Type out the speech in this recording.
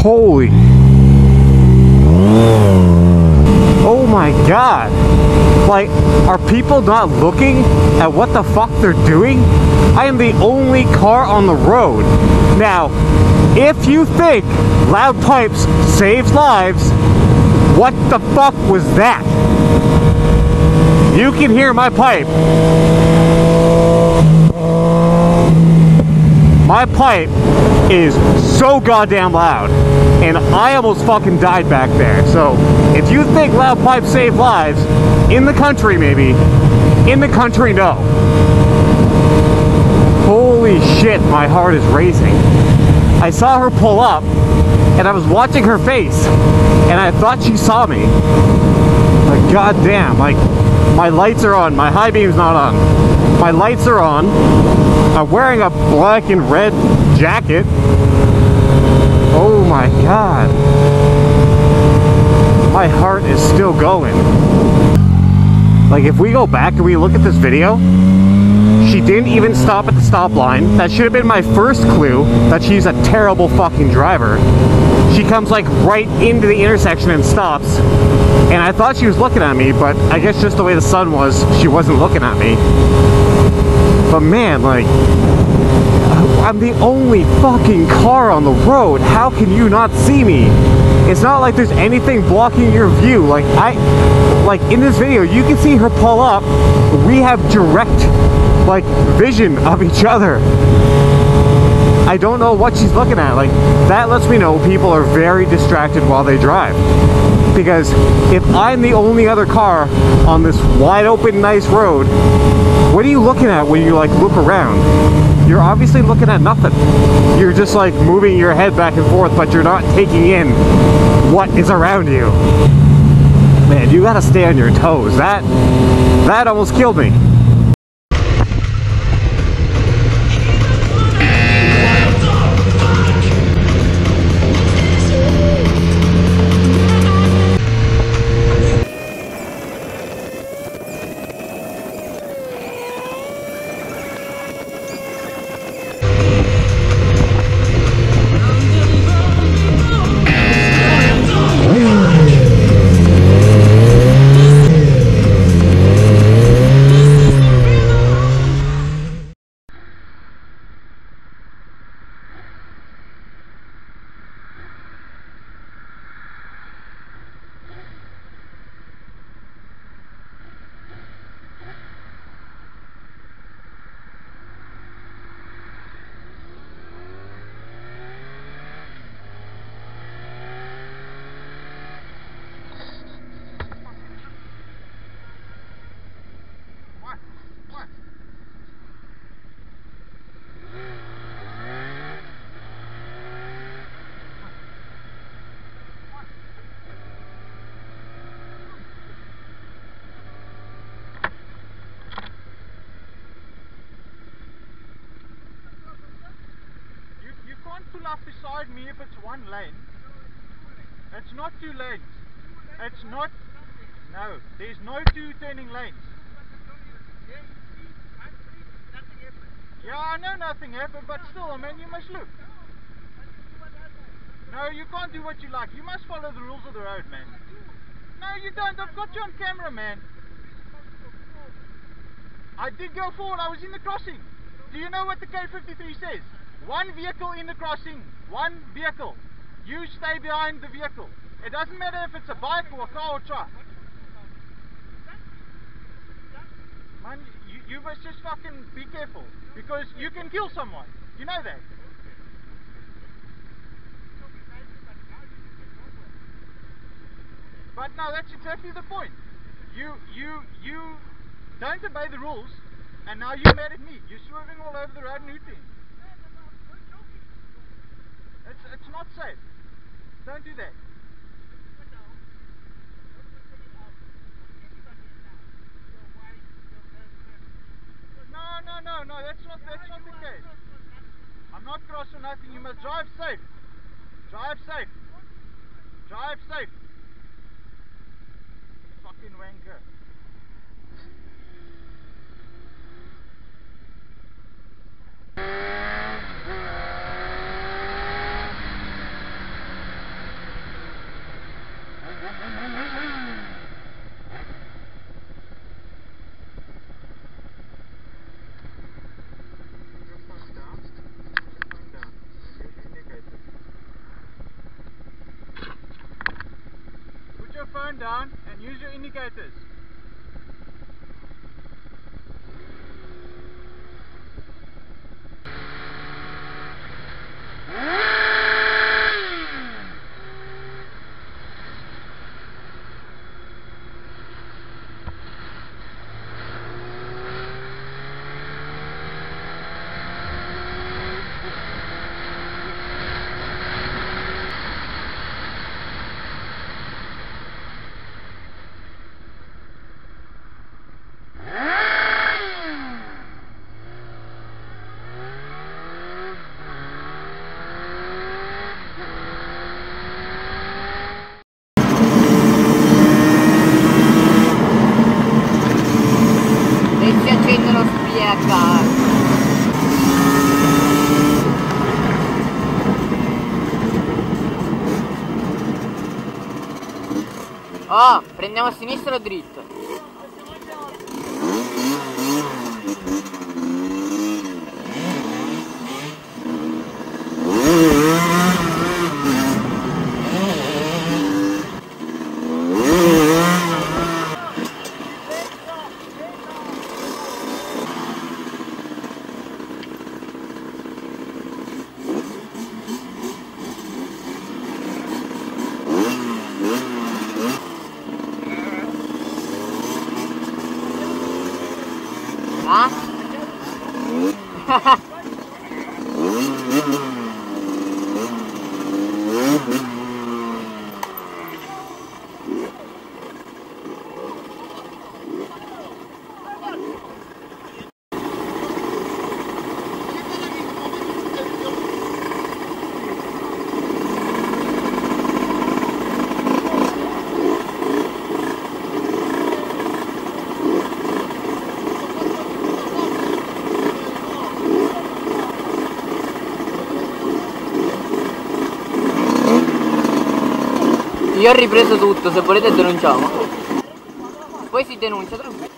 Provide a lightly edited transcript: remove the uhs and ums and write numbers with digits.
Holy. Oh my god. Like, are people not looking at what the fuck they're doing? I am the only car on the road. Now, if you think loud pipes saves lives, what the fuck was that? You can hear my pipe. My pipe is so goddamn loud, and I almost fucking died back there. So, if you think loud pipes save lives, in the country maybe, in the country no. Holy shit, my heart is racing. I saw her pull up, and I was watching her face, and I thought she saw me. Like, goddamn, like, my lights are on, my high beam's not on. My lights are on. I'm wearing a black and red jacket. Oh my god. My heart is still going. Like, if we go back and we look at this video, she didn't even stop at the stop line. That should have been my first clue that she's a terrible fucking driver. She comes like right into the intersection and stops. And I thought she was looking at me, but I guess just the way the sun was, she wasn't looking at me. But man, like, I'm the only fucking car on the road. How can you not see me? It's not like there's anything blocking your view. Like, in this video, you can see her pull up. We have direct, like, vision of each other. I don't know what she's looking at. Like, that lets me know people are very distracted while they drive. Because if I'm the only other car on this wide open, nice road, what are you looking at when you, like, look around? You're obviously looking at nothing. You're just, like, moving your head back and forth, but you're not taking in what is around you. Man, you gotta stay on your toes. That almost killed me. Pull up beside me if it's one lane. It's not two lanes. It's not. No, there's no two turning lanes. Yeah, I know nothing happened, but still, I mean, you must look. No, you can't do what you like. You must follow the rules of the road, man. No, you don't. I've got you on camera, man. I did go forward. I was in the crossing. Do you know what the K53 says? One vehicle in the crossing. One vehicle. You stay behind the vehicle. It doesn't matter if it's a bike or a car or truck. Man, you must just fucking be careful. Because you can kill someone. You know that. But no, that's exactly the point. You don't obey the rules, and now you're mad at me. You're swerving all over the road and hooting. It's not safe. Don't do that. No, that's not the case. I'm not cross or nothing. You must drive safe. Drive safe. Drive safe. Fucking wanker. Put your phone down and use your indicators. Oh, prendiamo a sinistra o dritto? Ah? Io ho ripreso tutto, se volete denunciamo. Poi si denuncia tranquillo.